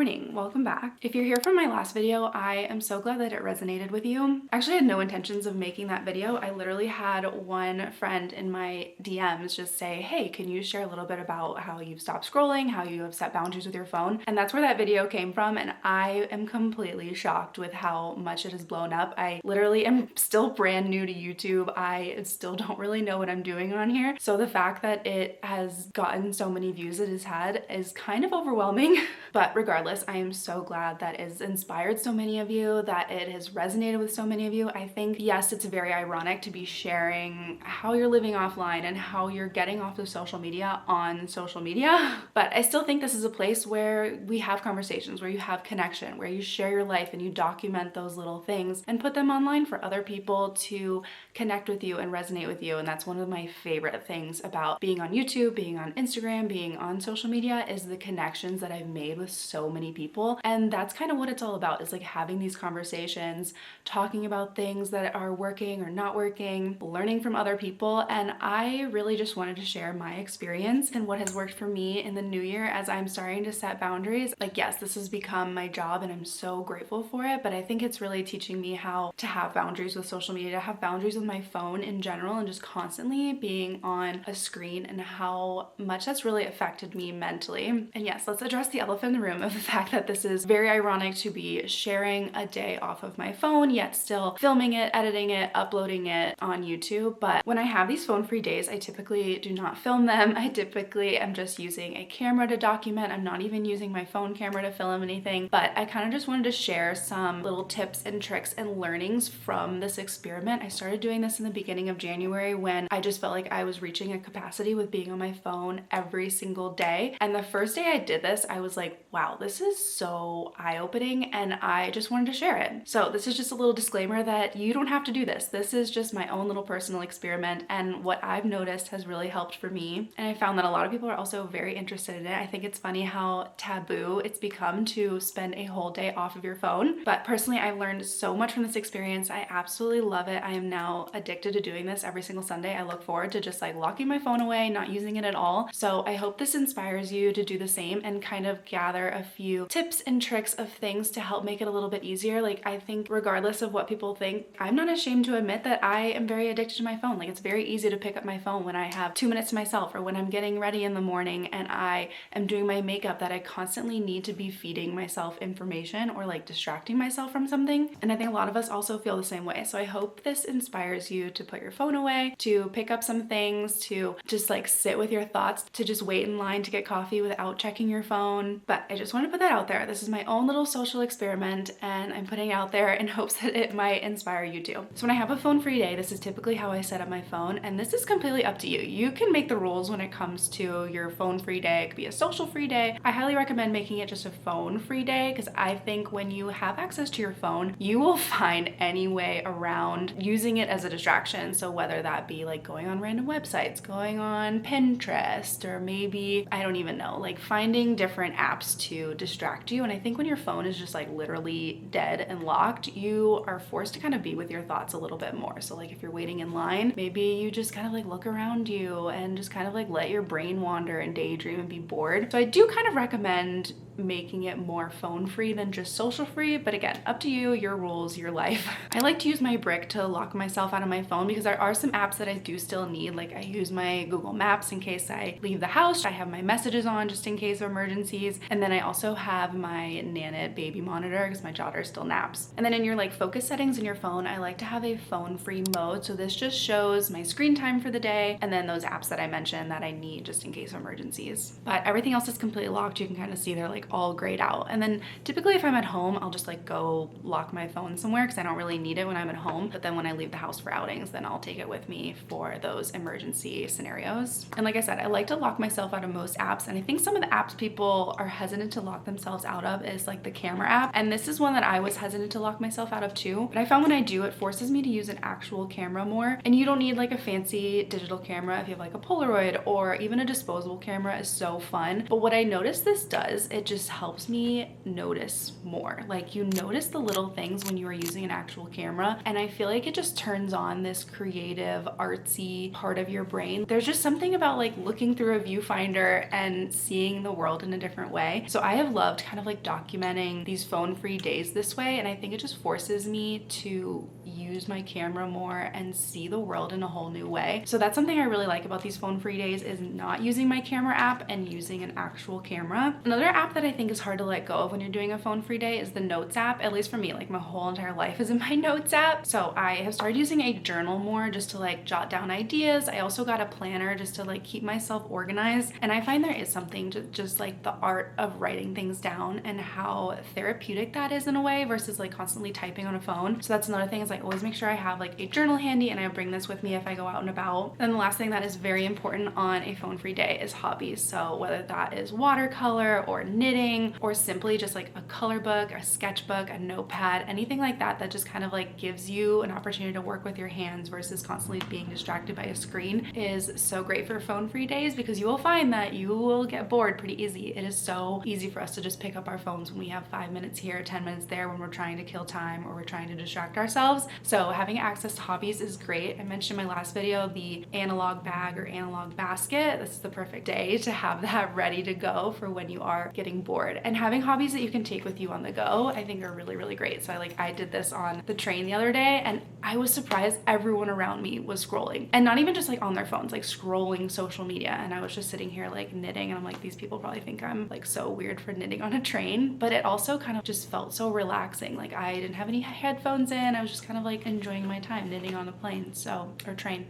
morning, welcome back. If you're here from my last video, I am so glad that it resonated with you. I actually had no intentions of making that video. I literally had one friend in my DMs just say, hey, can you share a little bit about how you've stopped scrolling, how you have set boundaries with your phone? And that's where that video came from, and I am completely shocked with how much it has blown up. I literally am still brand new to YouTube. I still don't really know what I'm doing on here. So the fact that it has gotten so many views it has had is kind of overwhelming. But regardless, I am so glad that it's inspired so many of you, that it has resonated with so many of you. I think, yes, it's very ironic to be sharing how you're living offline and how you're getting off of social media on social media, but I still think this is a place where we have conversations, where you have connection, where you share your life and you document those little things and put them online for other people to connect with you and resonate with you. And that's one of my favorite things about being on YouTube, being on Instagram, being on social media, is the connections that I've made with so many people. And that's kind of what it's all about, is like having these conversations, talking about things that are working or not working, learning from other people. And I really just wanted to share my experience and what has worked for me in the new year as I'm starting to set boundaries. Like, yes, this has become my job and I'm so grateful for it, but I think it's really teaching me how to have boundaries with social media, to have boundaries with my phone in general, and just constantly being on a screen, and how much that's really affected me mentally. And yes, let's address the elephant in the room of the fact that this is very ironic to be sharing a day off of my phone, yet still filming it, editing it, uploading it on YouTube. But when I have these phone-free days, I typically do not film them. I typically am just using a camera to document. I'm not even using my phone camera to film anything, but I kind of just wanted to share some little tips and tricks and learnings from this experiment. I started doing this in the beginning of January when I just felt like I was reaching a capacity with being on my phone every single day. And the first day I did this, I was like, wow, this is so eye-opening, and I just wanted to share it. So this is just a little disclaimer that you don't have to do this. This is just my own little personal experiment, and what I've noticed has really helped for me. And I found that a lot of people are also very interested in it. I think it's funny how taboo it's become to spend a whole day off of your phone. But personally, I've learned so much from this experience. I absolutely love it. I am now addicted to doing this every single Sunday. I look forward to just like locking my phone away, not using it at all. So I hope this inspires you to do the same and kind of gather a few tips and tricks of things to help make it a little bit easier. Like, I think regardless of what people think, I'm not ashamed to admit that I am very addicted to my phone. Like, it's very easy to pick up my phone when I have 2 minutes to myself, or when I'm getting ready in the morning and I am doing my makeup, that I constantly need to be feeding myself information or like distracting myself from something. And I think a lot of us also feel the same way. So I hope this inspires you to put your phone away, to pick up some things, to just like sit with your thoughts, to just wait in line to get coffee without checking your phone. But I just want to put that out there. This is my own little social experiment, and I'm putting it out there in hopes that it might inspire you too. So when I have a phone-free day, this is typically how I set up my phone, and this is completely up to you. You can make the rules when it comes to your phone-free day. It could be a social-free day. I highly recommend making it just a phone-free day, because I think when you have access to your phone, you will find any way around using it as a distraction. So whether that be like going on random websites, going on Pinterest, or maybe, I don't even know, like finding different apps to distract you. And I think when your phone is just like literally dead and locked, you are forced to kind of be with your thoughts a little bit more. So like if you're waiting in line, maybe you just kind of like look around you and just kind of like let your brain wander and daydream and be bored. So I do kind of recommend making it more phone free than just social free, but again, up to you, your rules, your life. I like to use my brick to lock myself out of my phone because there are some apps that I do still need. Like I use my Google Maps in case I leave the house. I have my messages on just in case of emergencies. And then I also have my Nanit baby monitor because my daughter still naps. And then in your like focus settings in your phone, I like to have a phone free mode. So this just shows my screen time for the day and then those apps that I mentioned that I need just in case of emergencies. But everything else is completely locked. You can kind of see they're like all grayed out. And then typically if I'm at home, I'll just like go lock my phone somewhere because I don't really need it when I'm at home. But then when I leave the house for outings, then I'll take it with me for those emergency scenarios. And like I said, I like to lock myself out of most apps. And I think some of the apps people are hesitant to lock themselves out of is like the camera app. And this is one that I was hesitant to lock myself out of too. But I found when I do, it forces me to use an actual camera more. And you don't need like a fancy digital camera if you have like a Polaroid, or even a disposable camera is so fun. But what I noticed this does, it just helps me notice more. Like, you notice the little things when you are using an actual camera, and I feel like it just turns on this creative, artsy part of your brain. There's just something about like looking through a viewfinder and seeing the world in a different way. So I have loved kind of like documenting these phone-free days this way, and I think it just forces me to use my camera more and see the world in a whole new way. So that's something I really like about these phone-free days, is not using my camera app and using an actual camera. Another app that I think is hard to let go of when you're doing a phone-free day is the Notes app. At least for me, like my whole entire life is in my Notes app. So I have started using a journal more just to like jot down ideas. I also got a planner just to like keep myself organized. And I find there is something to just like the art of writing things down and how therapeutic that is in a way versus like constantly typing on a phone. So that's another thing, is I always make sure I have like a journal handy, and I bring this with me if I go out and about. And the last thing that is very important on a phone-free day is hobbies. So whether that is watercolor or knitting or simply just like a color book, a sketchbook, a notepad, anything like that that just kind of like gives you an opportunity to work with your hands versus constantly being distracted by a screen, is so great for phone-free days, because you will find that you will get bored pretty easy. It is so easy for us to just pick up our phones when we have 5 minutes here, 10 minutes there, when we're trying to kill time or we're trying to distract ourselves. So having access to hobbies is great. I mentioned in my last video the analog bag or analog basket. This is the perfect day to have that ready to go for when you are getting bored. And having hobbies that you can take with you on the go, I think are really, really great. So I did this on the train the other day, and I was surprised everyone around me was scrolling, and not even just like on their phones, like scrolling social media. And I was just sitting here like knitting, and I'm like, these people probably think I'm like so weird for knitting on a train, but it also kind of just felt so relaxing. Like, I didn't have any headphones in. I was just kind of like enjoying my time knitting on the plane, or train.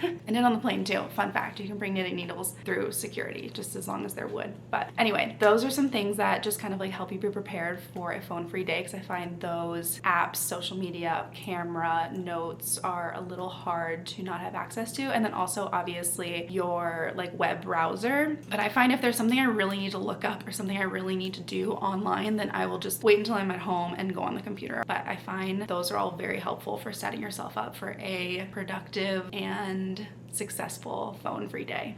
And then on the plane too. Fun fact, you can bring knitting needles through security just as long as they're wood. But anyway, those are some things that just kind of like help you be prepared for a phone-free day, because I find those apps, social media, camera, notes are a little hard to not have access to. And then also obviously your like web browser. But I find if there's something I really need to look up or something I really need to do online, then I will just wait until I'm at home and go on the computer. But I find those are all very helpful for setting yourself up for a productive and successful phone-free day.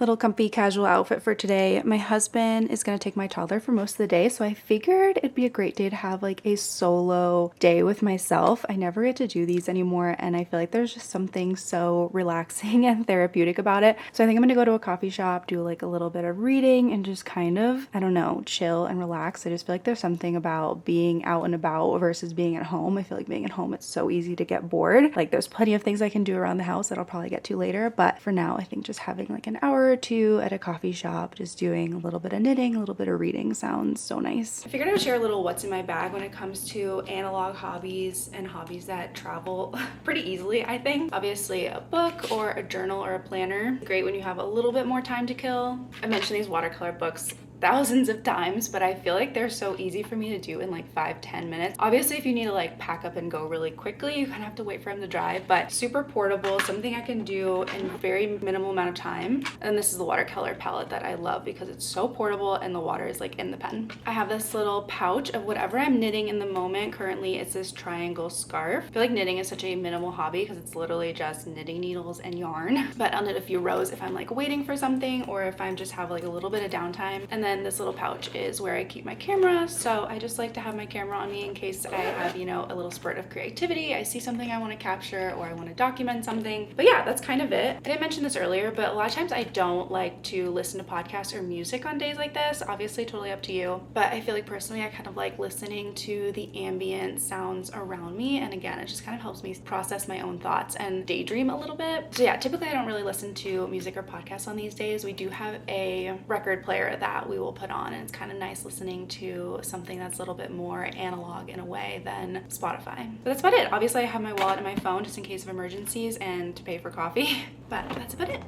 Little comfy casual outfit for today. My husband is gonna take my toddler for most of the day, so I figured it'd be a great day to have like a solo day with myself. I never get to do these anymore, and I feel like there's just something so relaxing and therapeutic about it. So I think I'm gonna go to a coffee shop, do like a little bit of reading, and just kind of, I don't know, chill and relax. I just feel like there's something about being out and about versus being at home. I feel like being at home, it's so easy to get bored. Like, there's plenty of things I can do around the house that I'll probably get to later, but for now, I think just having like an hour or two at a coffee shop, just doing a little bit of knitting, a little bit of reading sounds so nice. I figured I would share a little what's in my bag when it comes to analog hobbies and hobbies that travel pretty easily, I think. Obviously, a book or a journal or a planner. Great when you have a little bit more time to kill. I mentioned these watercolor books thousands of times, but I feel like they're so easy for me to do in like 5-10 minutes. Obviously, if you need to like pack up and go really quickly, you kind of have to wait for him to drive, but super portable, something I can do in very minimal amount of time. And this is the watercolor palette that I love because it's so portable and the water is like in the pen. I have this little pouch of whatever I'm knitting in the moment. Currently, it's this triangle scarf. I feel like knitting is such a minimal hobby because it's literally just knitting needles and yarn, but I'll knit a few rows if I'm like waiting for something or if I'm just have like a little bit of downtime. And then this little pouch is where I keep my camera. So I just like to have my camera on me in case I have, you know, a little spurt of creativity. I see something I want to capture or I want to document something. But yeah, that's kind of it. I didn't mention this earlier, but a lot of times I don't like to listen to podcasts or music on days like this. Obviously, totally up to you. But I feel like personally, I kind of like listening to the ambient sounds around me. And again, it just kind of helps me process my own thoughts and daydream a little bit. So yeah, typically I don't really listen to music or podcasts on these days. We do have a record player that we will put on, and it's kind of nice listening to something that's a little bit more analog in a way than Spotify. But that's about it. Obviously, I have my wallet and my phone just in case of emergencies and to pay for coffee, but that's about it.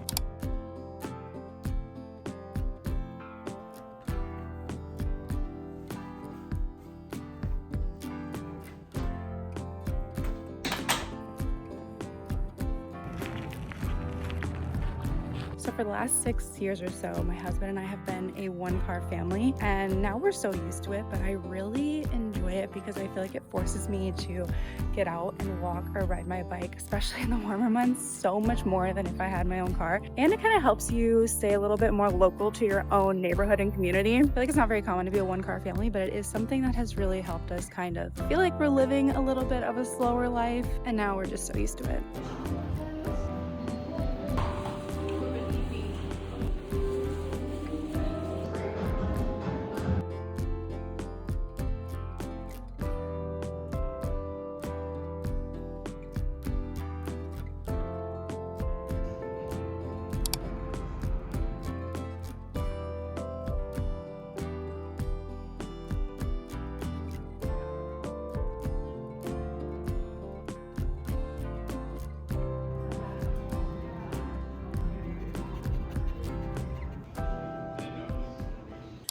So for the last 6 years or so, my husband and I have been a one-car family, and now we're so used to it, but I really enjoy it because I feel like it forces me to get out and walk or ride my bike, especially in the warmer months, so much more than if I had my own car. And it kind of helps you stay a little bit more local to your own neighborhood and community. I feel like it's not very common to be a one-car family, but it is something that has really helped us kind of feel like we're living a little bit of a slower life, and now we're just so used to it.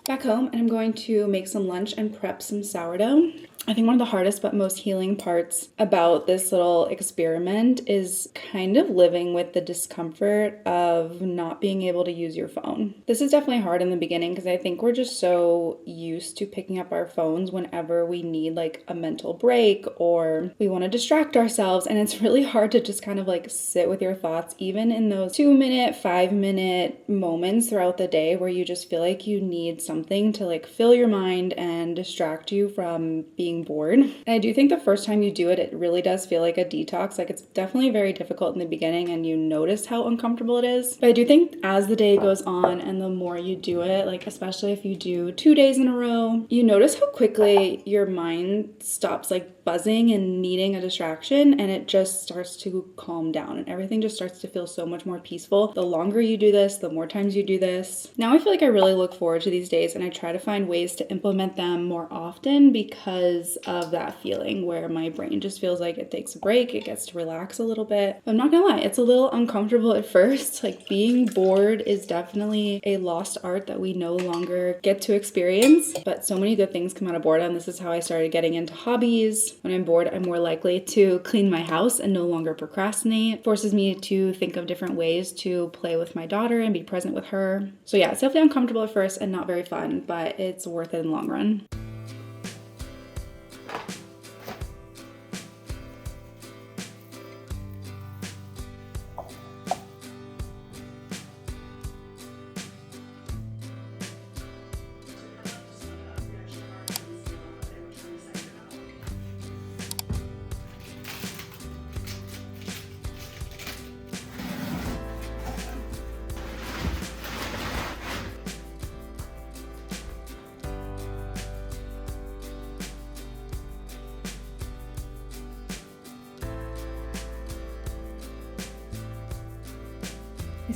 Back home, and I'm going to make some lunch and prep some sourdough. I think one of the hardest but most healing parts about this little experiment is kind of living with the discomfort of not being able to use your phone. This is definitely hard in the beginning because I think we're just so used to picking up our phones whenever we need like a mental break or we want to distract ourselves, and it's really hard to just kind of like sit with your thoughts even in those 2-minute, 5-minute moments throughout the day where you just feel like you need something to like fill your mind and distract you from being bored. And I do think the first time you do it, it really does feel like a detox. Like it's definitely very difficult in the beginning and you notice how uncomfortable it is. But I do think as the day goes on and the more you do it, like especially if you do 2 days in a row, you notice how quickly your mind stops like buzzing and needing a distraction, and it just starts to calm down and everything just starts to feel so much more peaceful. The longer you do this, the more times you do this. Now I feel like I really look forward to these days and I try to find ways to implement them more often because of that feeling where my brain just feels like it takes a break, it gets to relax a little bit. But I'm not gonna lie, it's a little uncomfortable at first. Like being bored is definitely a lost art that we no longer get to experience, but so many good things come out of boredom. This is how I started getting into hobbies. When I'm bored, I'm more likely to clean my house and no longer procrastinate. It forces me to think of different ways to play with my daughter and be present with her. So yeah, it's definitely uncomfortable at first and not very fun, but it's worth it in the long run.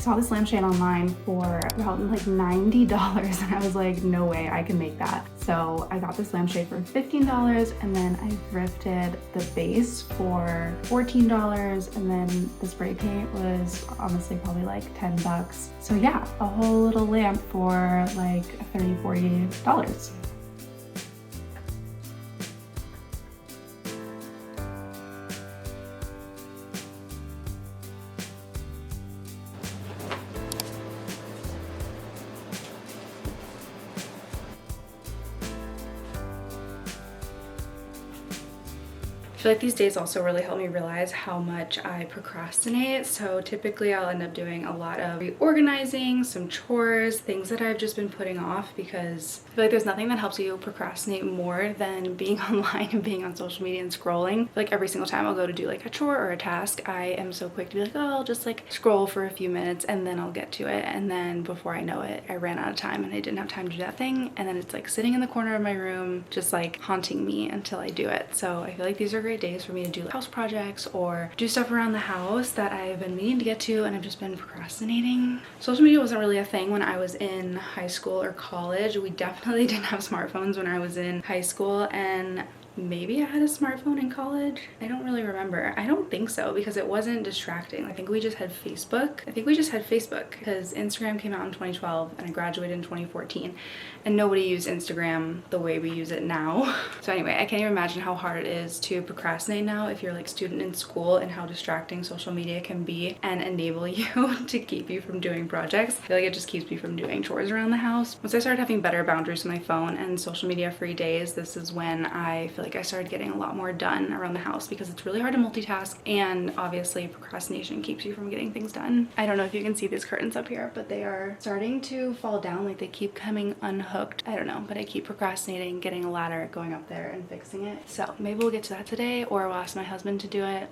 saw this lampshade online for about like $90 and I was like, no way I can make that. So I got this lampshade for $15 and then I thrifted the base for $14 and then the spray paint was honestly probably like 10 bucks. So yeah, a whole little lamp for like $30, $40. I feel like these days also really help me realize how much I procrastinate. So typically I'll end up doing a lot of reorganizing, some chores, things that I've just been putting off because I feel like there's nothing that helps you procrastinate more than being online and being on social media and scrolling. Like every single time I'll go to do like a chore or a task, I am so quick to be like, oh, I'll just like scroll for a few minutes and then I'll get to it. And then before I know it, I ran out of time and I didn't have time to do that thing. And then it's like sitting in the corner of my room, just like haunting me until I do it. So I feel like these are great days for me to do house projects or do stuff around the house that I've been meaning to get to and I've just been procrastinating. Social media wasn't really a thing when I was in high school or college. We definitely didn't have smartphones when I was in high school, and maybe I had a smartphone in college. I don't really remember. I don't think so because it wasn't distracting. I think we just had Facebook. Because Instagram came out in 2012 and I graduated in 2014 and nobody used Instagram the way we use it now. So anyway, I can't even imagine how hard it is to procrastinate now if you're like a student in school and how distracting social media can be and enable you to keep you from doing projects. I feel like it just keeps me from doing chores around the house. Once I started having better boundaries with my phone and social media free days, this is when I feel like I started getting a lot more done around the house because it's really hard to multitask and obviously procrastination keeps you from getting things done. I don't know if you can see these curtains up here, but they are starting to fall down, like they keep coming unhooked. I don't know, but I keep procrastinating getting a ladder, going up there and fixing it. So maybe we'll get to that today or we'll ask my husband to do it.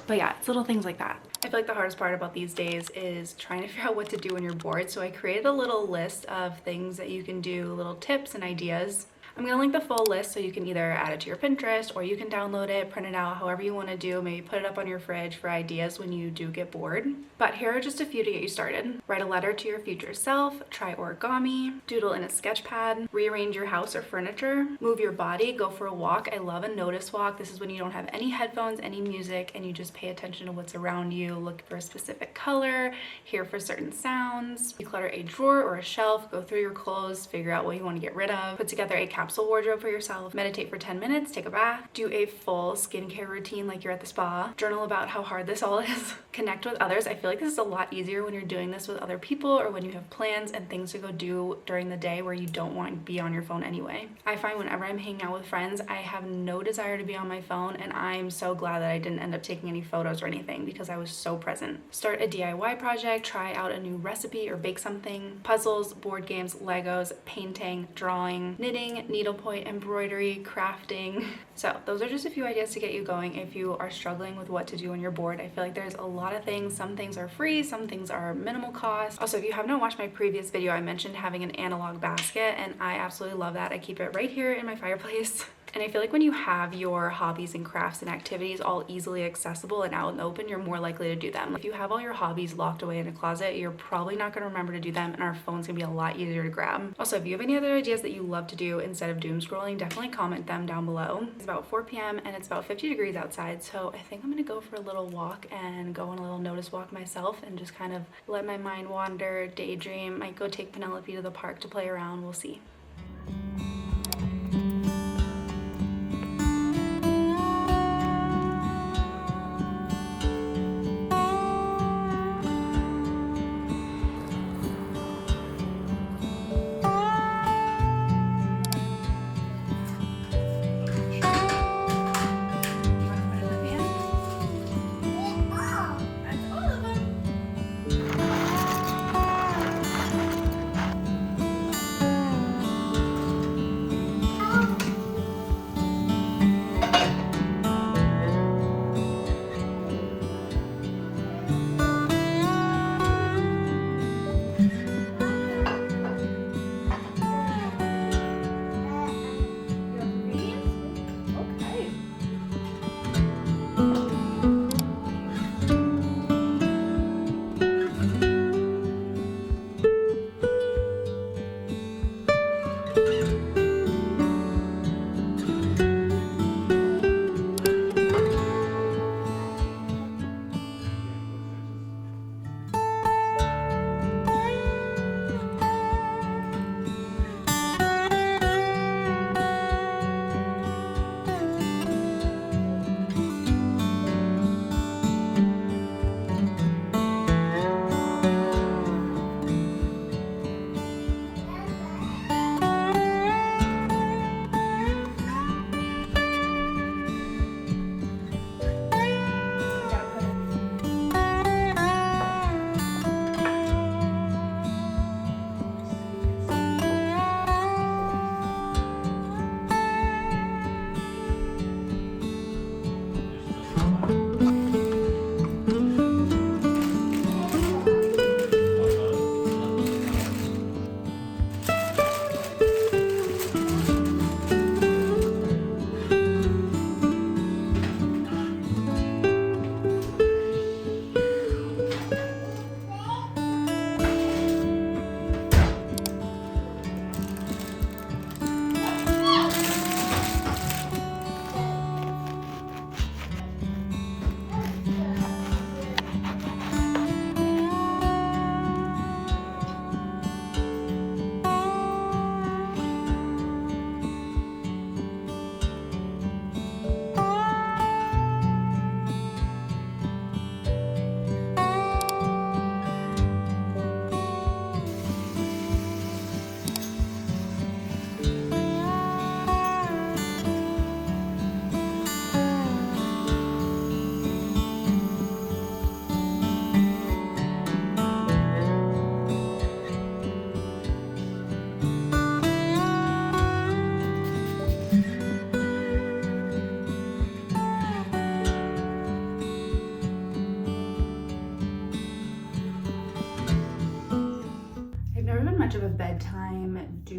But yeah, it's little things like that. I feel like the hardest part about these days is trying to figure out what to do when you're bored. So I created a little list of things that you can do, little tips and ideas. I'm gonna link the full list so you can either add it to your Pinterest or you can download it, print it out, however you wanna do. Maybe put it up on your fridge for ideas when you do get bored. But here are just a few to get you started. Write a letter to your future self, try origami, doodle in a sketch pad, rearrange your house or furniture, move your body, go for a walk. I love a notice walk. This is when you don't have any headphones, any music, and you just pay attention to what's around you, look for a specific color, hear for certain sounds. Declutter a drawer or a shelf, go through your clothes, figure out what you wanna get rid of, put together a capsule wardrobe for yourself, meditate for 10 minutes, take a bath, do a full skincare routine like you're at the spa, journal about how hard this all is, connect with others. I feel like this is a lot easier when you're doing this with other people or when you have plans and things to go do during the day where you don't want to be on your phone anyway. I find whenever I'm hanging out with friends, I have no desire to be on my phone, and I'm so glad that I didn't end up taking any photos or anything because I was so present. Start a DIY project, try out a new recipe or bake something, puzzles, board games, Legos, painting, drawing, knitting, needlepoint, embroidery, crafting. So those are just a few ideas to get you going if you are struggling with what to do when you're bored. I feel like there's a lot of things. Some things are free, some things are minimal cost. Also, if you have not watched my previous video, I mentioned having an analog basket, and I absolutely love that. I keep it right here in my fireplace. And I feel like when you have your hobbies and crafts and activities all easily accessible and out in the open, you're more likely to do them. If you have all your hobbies locked away in a closet, you're probably not going to remember to do them, and our phone's going to be a lot easier to grab. Also, if you have any other ideas that you love to do instead of doom scrolling, definitely comment them down below. It's about 4 p.m. and it's about 50 degrees outside, so I think I'm going to go for a little walk and go on a little notice walk myself and just kind of let my mind wander, daydream. Might go take Penelope to the park to play around. We'll see.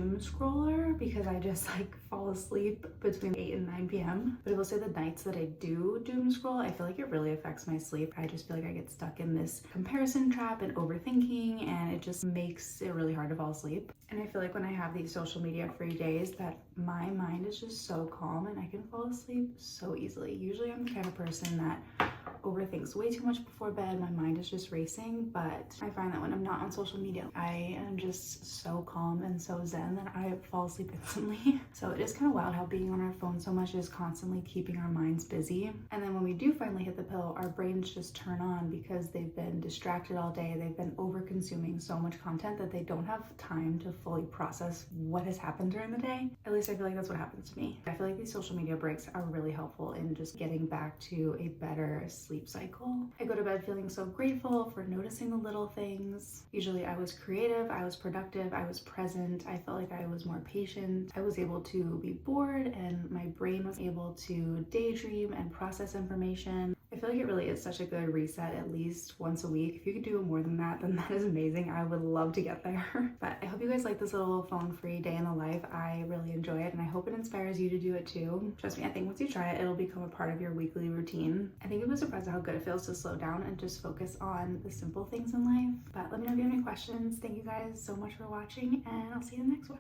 doom scroller because I just like fall asleep between 8 and 9 p.m. But I will say the nights that I do doom scroll, I feel like it really affects my sleep. I just feel like I get stuck in this comparison trap and overthinking, and it just makes it really hard to fall asleep. And I feel like when I have these social media free days that my mind is just so calm and I can fall asleep so easily. Usually I'm the kind of person that overthinks way too much before bed. My mind is just racing, but I find that when I'm not on social media, I am just so calm and so zen that I fall asleep instantly. So it is kind of wild how being on our phone so much is constantly keeping our minds busy. And then when we do finally hit the pillow, our brains just turn on because they've been distracted all day. They've been over consuming so much content that they don't have time to fully process what has happened during the day. At least I feel like that's what happens to me. I feel like these social media breaks are really helpful in just getting back to a better sleep cycle. I go to bed feeling so grateful for noticing the little things. Usually I was creative, I was productive, I was present, I felt like I was more patient. I was able to be bored and my brain was able to daydream and process information. I feel like it really is such a good reset at least once a week. If you could do more than that, then that is amazing. I would love to get there. But I hope you guys like this little phone-free day in the life. I really enjoy it and I hope it inspires you to do it too. Trust me, I think once you try it, it'll become a part of your weekly routine. I think you'll be surprised at how good it feels to slow down and just focus on the simple things in life. But let me know if you have any questions. Thank you guys so much for watching and I'll see you in the next one.